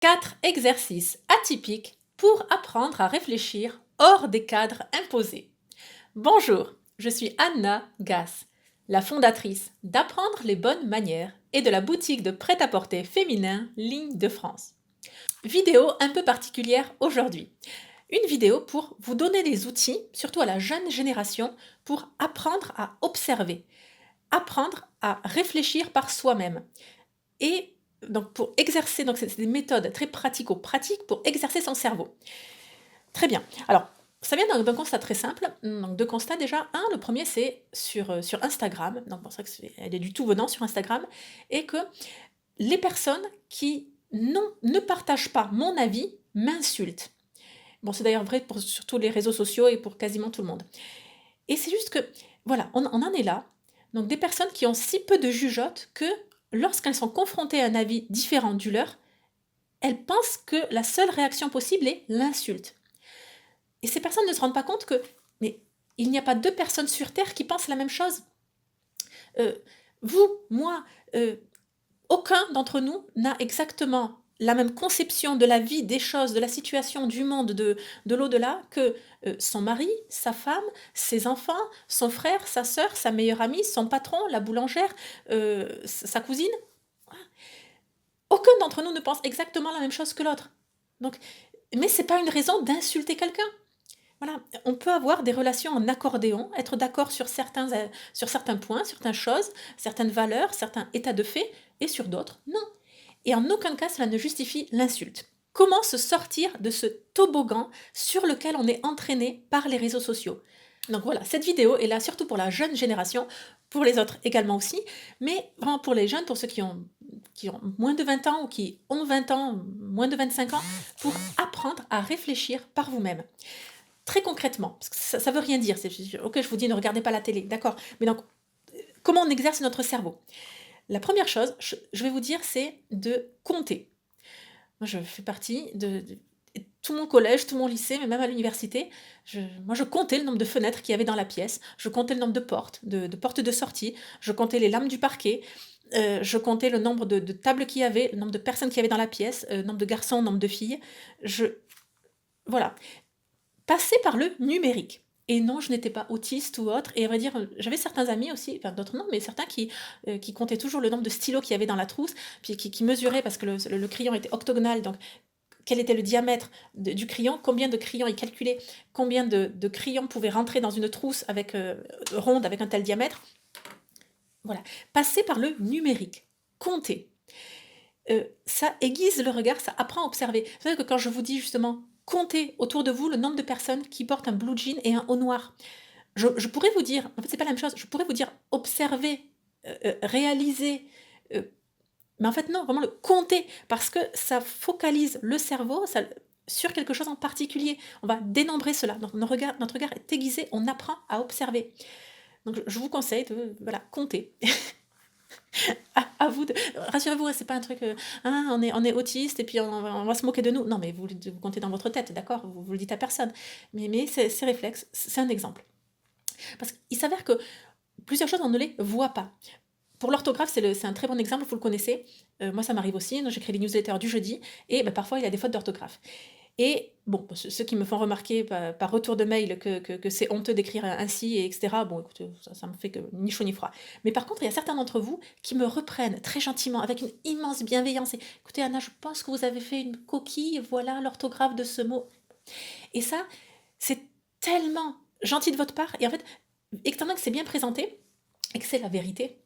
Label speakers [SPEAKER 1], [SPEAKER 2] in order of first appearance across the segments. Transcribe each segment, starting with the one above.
[SPEAKER 1] 4 exercices atypiques pour apprendre à réfléchir hors des cadres imposés. Bonjour, je suis Anna Gass, la fondatrice d'Apprendre les bonnes manières et de la boutique de prêt-à-porter féminin Ligne de France. Vidéo un peu particulière aujourd'hui. Une vidéo pour vous donner des outils, surtout à la jeune génération, pour apprendre à observer, apprendre à réfléchir par soi-même. Et donc pour exercer, donc c'est des méthodes très pratico-pratiques pour exercer son cerveau. Très bien. Alors, ça vient d'un constat très simple. Donc, deux constats déjà. Un, le premier, c'est sur Instagram. Donc, c'est vrai qu'elle est du tout venant sur Instagram. Et que les personnes qui ne partagent pas mon avis m'insultent. Bon, c'est d'ailleurs vrai sur tous les réseaux sociaux et pour quasiment tout le monde. Et c'est juste que, voilà, on en est là. Donc, des personnes qui ont si peu de jugeote que lorsqu'elles sont confrontées à un avis différent du leur, elles pensent que la seule réaction possible est l'insulte. Et ces personnes ne se rendent pas compte que mais il n'y a pas deux personnes sur Terre qui pensent la même chose. Vous, moi, aucun d'entre nous n'a exactement la même conception de la vie, des choses, de la situation, du monde, de l'au-delà que son mari, sa femme, ses enfants, son frère, sa sœur, sa meilleure amie, son patron, la boulangère, sa cousine. Aucun d'entre nous ne pense exactement la même chose que l'autre. Donc, mais ce n'est pas une raison d'insulter quelqu'un. Voilà, on peut avoir des relations en accordéon, être d'accord sur certains points, certaines choses, certaines valeurs, certains états de fait, et sur d'autres, non. Et en aucun cas, cela ne justifie l'insulte. Comment se sortir de ce toboggan sur lequel on est entraîné par les réseaux sociaux? Donc voilà, cette vidéo est là surtout pour la jeune génération, pour les autres également aussi, mais vraiment pour les jeunes, pour ceux qui ont moins de 20 ans ou qui ont 20 ans, moins de 25 ans, pour apprendre à réfléchir par vous-même. Très concrètement, parce que ça ne veut rien dire, ok, je vous dis ne regardez pas la télé, d'accord, mais donc comment on exerce notre cerveau? La première chose, je vais vous dire, c'est de compter. Moi, je fais partie de tout mon collège, tout mon lycée, mais même à l'université, moi je comptais le nombre de fenêtres qu'il y avait dans la pièce, je comptais le nombre de portes, de portes de sortie, je comptais les lames du parquet, je comptais le nombre de tables qu'il y avait, le nombre de personnes qu'il y avait dans la pièce, nombre de garçons, nombre de filles. Voilà. Passer par le numérique. Et non, je n'étais pas autiste ou autre. Et à vrai dire, j'avais certains amis aussi, enfin d'autres non, mais certains qui comptaient toujours le nombre de stylos qu'il y avait dans la trousse, puis qui mesuraient, parce que le crayon était octogonal, donc quel était le diamètre du crayon, combien de crayons, ils calculaient combien de crayons pouvaient rentrer dans une trousse ronde avec un tel diamètre. Voilà. Passer par le numérique. Compter. Ça aiguise le regard, ça apprend à observer. Vous savez que quand je vous dis justement comptez autour de vous le nombre de personnes qui portent un blue jean et un haut noir, je pourrais vous dire, en fait c'est pas la même chose, je pourrais vous dire observer, réaliser, mais en fait non, vraiment le compter, parce que ça focalise le cerveau sur quelque chose en particulier. On va dénombrer cela. Donc notre regard est aiguisé, on apprend à observer. Donc je vous conseille de compter. À vous de rassurez-vous, hein, c'est pas un truc, hein, on est autiste et puis on va se moquer de nous. Non, mais vous comptez dans votre tête, d'accord? Vous le dites à personne. Mais ces réflexes, c'est un exemple. Parce qu'il s'avère que plusieurs choses, on ne les voit pas. Pour l'orthographe, c'est un très bon exemple, vous le connaissez. Moi, ça m'arrive aussi, donc j'écris les newsletters du jeudi et parfois, il y a des fautes d'orthographe. Et bon, ceux qui me font remarquer par retour de mail que c'est honteux d'écrire ainsi, et etc., bon, écoutez, ça me fait que ni chaud ni froid. Mais par contre, il y a certains d'entre vous qui me reprennent très gentiment, avec une immense bienveillance. Et, écoutez, Anna, je pense que vous avez fait une coquille, voilà l'orthographe de ce mot. Et ça, c'est tellement gentil de votre part. Et en fait, étant donné que c'est bien présenté et que c'est la vérité,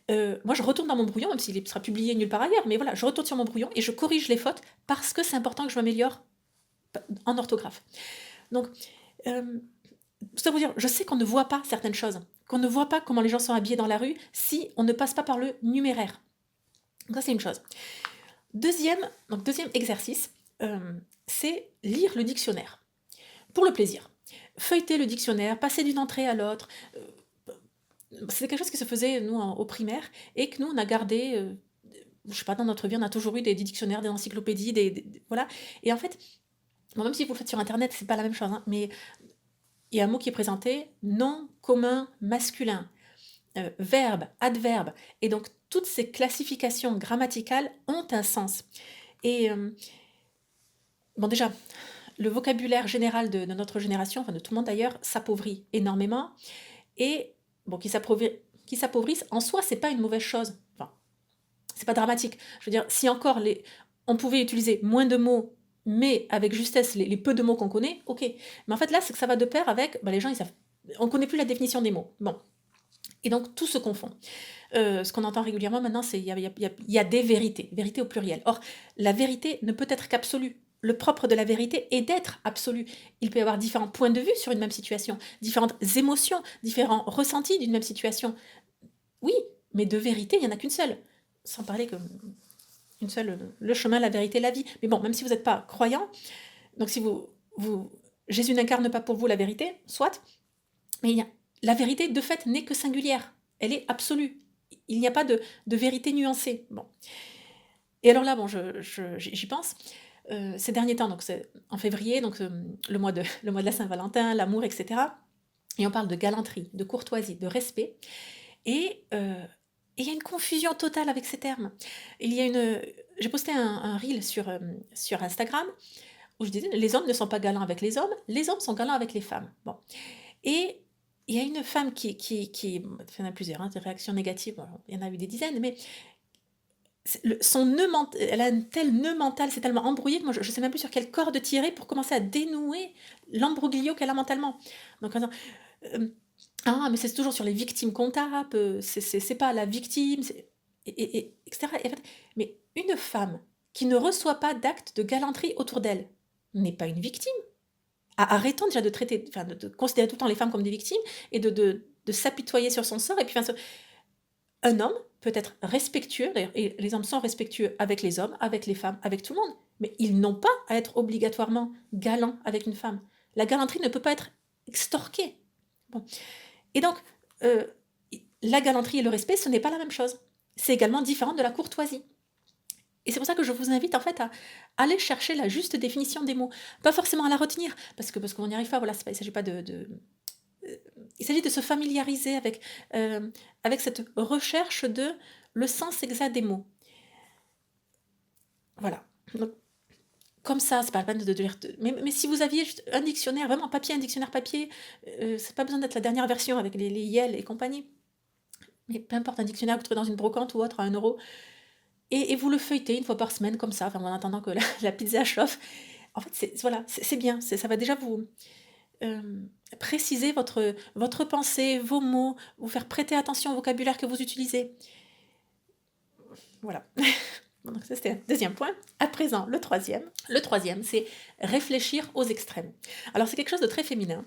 [SPEAKER 1] moi, je retourne dans mon brouillon, même s'il sera publié nulle part ailleurs, mais voilà, je retourne sur mon brouillon et je corrige les fautes parce que c'est important que je m'améliore en orthographe. Donc, ça veut dire, je sais qu'on ne voit pas certaines choses, qu'on ne voit pas comment les gens sont habillés dans la rue si on ne passe pas par le numéraire. Donc ça, c'est une chose. Deuxième exercice, c'est lire le dictionnaire. Pour le plaisir. Feuilleter le dictionnaire, passer d'une entrée à l'autre. C'est quelque chose qui se faisait, nous, au primaire, et que nous, on a gardé, je sais pas, dans notre vie, on a toujours eu des dictionnaires, des encyclopédies, voilà. Et en fait, bon, même si vous le faites sur Internet, c'est pas la même chose, hein, mais il y a un mot qui est présenté, nom commun masculin, verbe, adverbe. Et donc, toutes ces classifications grammaticales ont un sens. Et bon, déjà, le vocabulaire général de notre génération, enfin de tout le monde d'ailleurs, s'appauvrit énormément. Et bon, qui s'appauvrissent, en soi, c'est pas une mauvaise chose. Enfin, c'est pas dramatique. Je veux dire, si encore on pouvait utiliser moins de mots, mais avec justesse les peu de mots qu'on connaît, ok. Mais en fait, là, c'est que ça va de pair avec, les gens, ils savent, on connaît plus la définition des mots. Bon. Et donc, tout se confond. Ce qu'on entend régulièrement maintenant, c'est il y a des vérités, vérité au pluriel. Or, la vérité ne peut être qu'absolue. Le propre de la vérité est d'être absolue. Il peut y avoir différents points de vue sur une même situation, différentes émotions, différents ressentis d'une même situation. Oui, mais de vérité, il n'y en a qu'une seule. Sans parler que une seule, le chemin, la vérité, la vie. Mais bon, même si vous n'êtes pas croyant, donc si Jésus n'incarne pas pour vous la vérité, soit, mais la vérité, de fait, n'est que singulière. Elle est absolue. Il n'y a pas de vérité nuancée. Bon. Et alors là, bon, j'y pense. Ces derniers temps, donc c'est en février, donc le mois de la Saint-Valentin, l'amour, etc. Et on parle de galanterie, de courtoisie, de respect. Et il y a une confusion totale avec ces termes. J'ai posté un reel sur Instagram où je disais les hommes ne sont pas galants avec les hommes sont galants avec les femmes. Bon. Et il y a une femme qui il y en a plusieurs, des réactions négatives, bon, il y en a eu des dizaines, mais elle a un tel nœud mental, c'est tellement embrouillé que moi je ne sais même plus sur quelle corde tirer pour commencer à dénouer l'embroglio qu'elle a mentalement. Donc en disant, ah mais c'est toujours sur les victimes qu'on tape, c'est pas la victime, etc. Et en fait, mais une femme qui ne reçoit pas d'acte de galanterie autour d'elle n'est pas une victime. Arrêtons déjà de considérer tout le temps les femmes comme des victimes et de s'apitoyer sur son sort. Et puis, un homme peut être respectueux, d'ailleurs, et les hommes sont respectueux avec les hommes, avec les femmes, avec tout le monde, mais ils n'ont pas à être obligatoirement galants avec une femme. La galanterie ne peut pas être extorquée. Bon. Et donc, la galanterie et le respect, ce n'est pas la même chose. C'est également différent de la courtoisie. Et c'est pour ça que je vous invite en fait à aller chercher la juste définition des mots. Pas forcément à la retenir, parce qu'on n'y arrive pas, voilà, il ne s'agit pas il s'agit de se familiariser avec cette recherche de le sens exact des mots. Voilà. Donc, comme ça, c'est pas la peine de lire. Mais si vous aviez juste un dictionnaire, vraiment papier, un dictionnaire papier, c'est pas besoin d'être la dernière version avec les Yel et compagnie. Mais peu importe, un dictionnaire que vous trouvez dans une brocante ou autre à 1 euro, et vous le feuilletez une fois par semaine comme ça, en attendant que la pizza chauffe. En fait, c'est bien, ça va déjà vous préciser votre pensée, vos mots, vous faire prêter attention au vocabulaire que vous utilisez. Voilà. Donc ça, c'était un deuxième point. À présent, le troisième. Le troisième, c'est réfléchir aux extrêmes. Alors, c'est quelque chose de très féminin.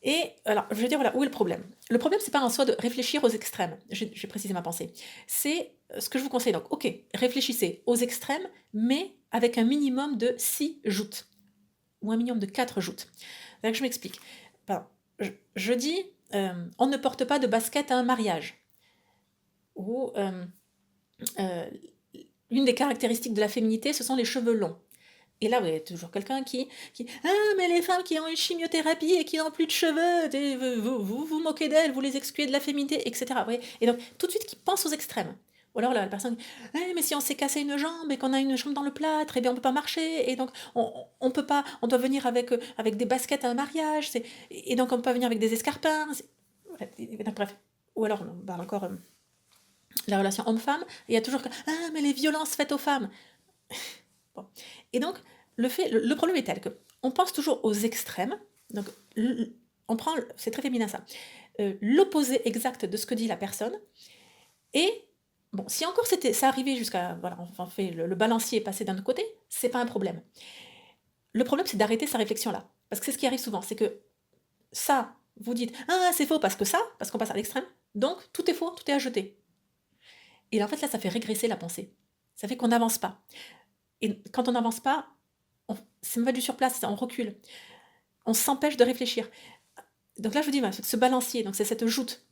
[SPEAKER 1] Et alors, je vais dire, voilà, où est le problème? Le problème, c'est pas en soi de réfléchir aux extrêmes. Je vais préciser ma pensée. C'est ce que je vous conseille. Donc, ok, réfléchissez aux extrêmes, mais avec un minimum de 6 joutes. Ou un minimum de 4 joutes. Donc, je m'explique. Je dis, on ne porte pas de basket à un mariage. Ou l'une des caractéristiques de la féminité, ce sont les cheveux longs. Et là, vous avez toujours quelqu'un qui ah, mais les femmes qui ont une chimiothérapie et qui n'ont plus de cheveux, vous moquez d'elles, vous les excluez de la féminité, etc. Vous voyez, et donc, tout de suite, qui pense aux extrêmes. Ou alors, la personne dit mais si on s'est cassé une jambe et qu'on a une jambe dans le plâtre, eh bien, on ne peut pas marcher, et donc, on peut pas, on doit venir avec des baskets à un mariage, et donc, on peut pas venir avec des escarpins. Donc, bref. Ou alors, on parle encore la relation homme-femme, et il y a toujours ah, mais les violences faites aux femmes. Bon. Et donc, le problème est tel que on pense toujours aux extrêmes. Donc, on prend, c'est très féminin ça, l'opposé exact de ce que dit la personne. Et bon, si encore ça arrivait jusqu'à, voilà, on fait le balancier passer d'un autre côté, c'est pas un problème. Le problème, c'est d'arrêter sa réflexion là, parce que c'est ce qui arrive souvent, c'est que ça, vous dites ah c'est faux parce qu'on passe à l'extrême, donc tout est faux, tout est à jeter. Et en fait là, ça fait régresser la pensée, ça fait qu'on n'avance pas. Et quand on n'avance pas, c'est même pas du sur place, on recule. On s'empêche de réfléchir. Donc là, je vous dis, ce balancier, donc c'est cette joute.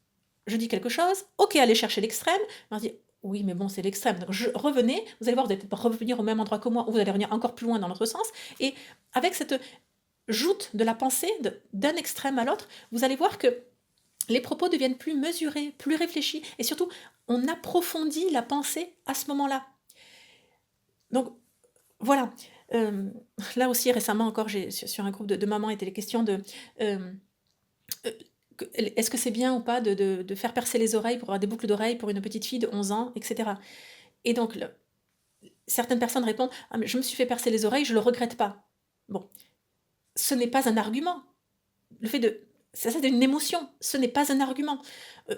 [SPEAKER 1] Je dis quelque chose, ok, allez chercher l'extrême. On se dit, oui, mais bon, c'est l'extrême. Donc revenez, vous allez voir, vous allez peut-être revenir au même endroit que moi, ou vous allez revenir encore plus loin dans l'autre sens. Et avec cette joute de la pensée, d'un extrême à l'autre, vous allez voir que les propos deviennent plus mesurés, plus réfléchis, et surtout, on approfondit la pensée à ce moment-là. Donc, Voilà. Euh, Là aussi, récemment encore, sur un groupe de mamans, il était question de euh, euh, est-ce que c'est bien ou pas de faire percer les oreilles pour avoir des boucles d'oreilles pour une petite fille de 11 ans, etc. Et donc, certaines personnes répondent: ah, mais je me suis fait percer les oreilles, je le regrette pas. Bon, ce n'est pas un argument. Le fait de. Ça, c'est une émotion, ce n'est pas un argument. Euh,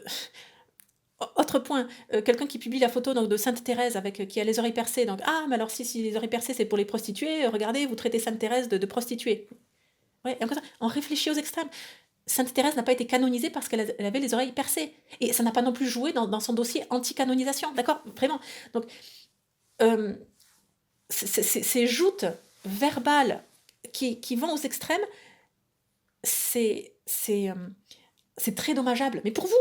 [SPEAKER 1] Autre point, quelqu'un qui publie la photo donc, de Sainte Thérèse avec qui a les oreilles percées. Donc, ah, mais alors si les oreilles percées c'est pour les prostituées, regardez, vous traitez Sainte Thérèse de prostituée. Ouais, on réfléchit aux extrêmes. Sainte Thérèse n'a pas été canonisée parce qu'elle avait les oreilles percées. Et ça n'a pas non plus joué dans son dossier anti-canonisation. D'accord? Vraiment. Donc, euh, ces joutes verbales qui vont aux extrêmes, c'est très dommageable. Mais pour vous,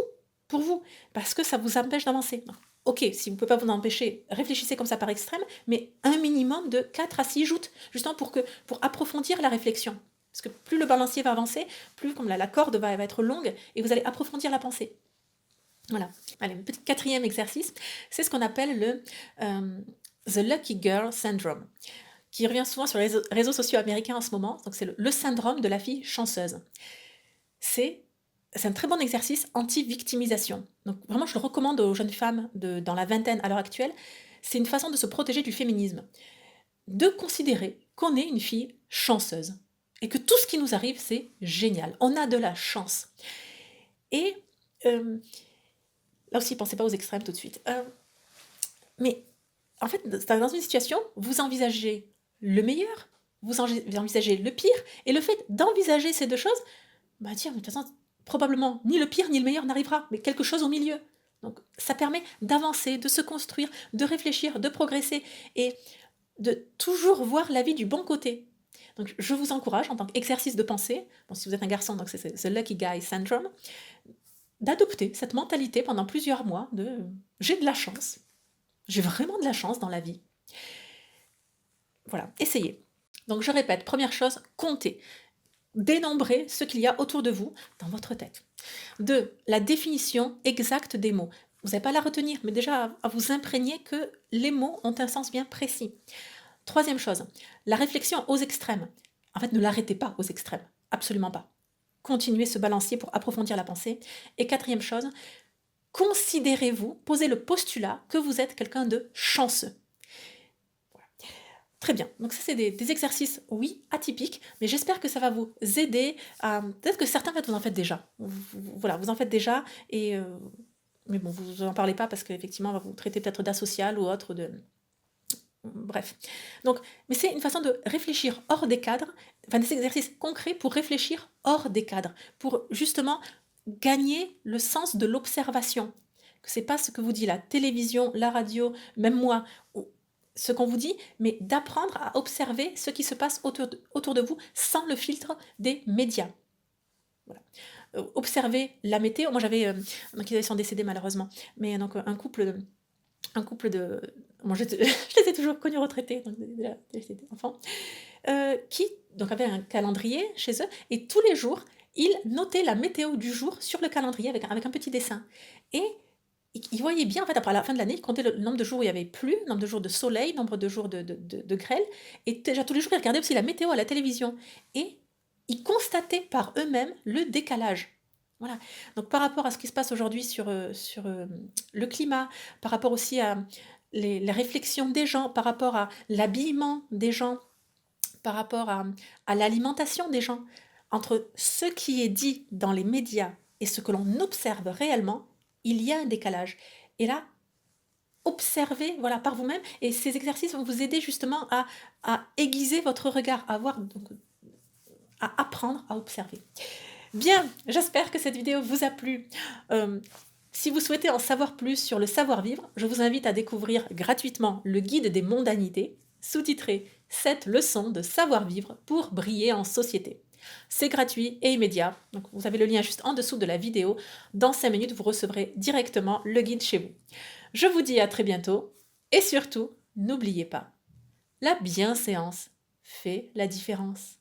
[SPEAKER 1] parce que ça vous empêche d'avancer. Ok, si vous ne pouvez pas vous en empêcher, réfléchissez comme ça par extrême, mais un minimum de 4 à 6 joutes, justement pour approfondir la réflexion. Parce que plus le balancier va avancer, plus comme la corde va être longue, et vous allez approfondir la pensée. Voilà. Allez, petit quatrième exercice, c'est ce qu'on appelle le The Lucky Girl Syndrome, qui revient souvent sur les réseaux sociaux américains en ce moment. Donc c'est le syndrome de la fille chanceuse. C'est un très bon exercice anti-victimisation. Donc vraiment, je le recommande aux jeunes femmes dans la vingtaine à l'heure actuelle. C'est une façon de se protéger du féminisme, de considérer qu'on est une fille chanceuse et que tout ce qui nous arrive, c'est génial. On a de la chance. Et là aussi, pensez pas aux extrêmes tout de suite. Mais en fait, dans une situation, vous envisagez le meilleur, vous envisagez le pire, et le fait d'envisager ces deux choses, bah tiens, de toute façon, probablement ni le pire ni le meilleur n'arrivera, mais quelque chose au milieu. Donc ça permet d'avancer, de se construire, de réfléchir, de progresser, et de toujours voir la vie du bon côté. Donc je vous encourage, en tant qu'exercice de pensée, bon, si vous êtes un garçon, donc c'est The Lucky Guy Syndrome, d'adopter cette mentalité pendant plusieurs mois de j'ai de la chance, j'ai vraiment de la chance dans la vie. Voilà, essayez. Donc je répète, première chose, comptez. Dénombrez ce qu'il y a autour de vous dans votre tête. 2. La définition exacte des mots. Vous n'avez pas à la retenir, mais déjà à vous imprégner que les mots ont un sens bien précis. Troisième chose, la réflexion aux extrêmes. En fait, ne l'arrêtez pas aux extrêmes. Absolument pas. Continuez ce balancier pour approfondir la pensée. Et quatrième chose, considérez-vous, posez le postulat que vous êtes quelqu'un de chanceux. Très bien, donc ça c'est des exercices, oui, atypiques, mais j'espère que ça va vous aider à... Peut-être que certains, en fait, vous en faites déjà. Voilà, vous en faites déjà, et... mais bon, vous n'en parlez pas parce qu'effectivement, on va vous traiter peut-être d'asocial ou autre, de... Bref. Donc, mais c'est une façon de réfléchir hors des cadres, enfin des exercices concrets pour réfléchir hors des cadres, pour justement gagner le sens de l'observation. Que c'est pas ce que vous dit la télévision, la radio, même moi, ce qu'on vous dit, mais d'apprendre à observer ce qui se passe autour de vous sans le filtre des médias. Voilà. Observer la météo. Moi, j'avais, donc ils sont décédés malheureusement, mais donc un couple de, moi, je les ai toujours connus retraités, donc déjà des enfants, qui donc avaient un calendrier chez eux et tous les jours ils notaient la météo du jour sur le calendrier avec un petit dessin. Et ils voyaient bien, en fait, après la fin de l'année, ils comptaient le nombre de jours où il y avait plu, le nombre de jours de soleil, le nombre de jours de grêle, et déjà tous les jours, ils regardaient aussi la météo à la télévision. Et ils constataient par eux-mêmes le décalage. Voilà. Donc par rapport à ce qui se passe aujourd'hui sur le climat, par rapport aussi à les réflexions des gens, par rapport à l'habillement des gens, par rapport à l'alimentation des gens, entre ce qui est dit dans les médias et ce que l'on observe réellement, il y a un décalage. Et là, observez voilà, par vous-même, et ces exercices vont vous aider justement à aiguiser votre regard, à apprendre à observer. Bien, j'espère que cette vidéo vous a plu. Si vous souhaitez en savoir plus sur le savoir-vivre, je vous invite à découvrir gratuitement le guide des mondanités, sous-titré 7 leçons de savoir-vivre pour briller en société. C'est gratuit et immédiat, donc vous avez le lien juste en dessous de la vidéo. Dans 5 minutes, vous recevrez directement le guide chez vous. Je vous dis à très bientôt et surtout, n'oubliez pas, la bienséance fait la différence.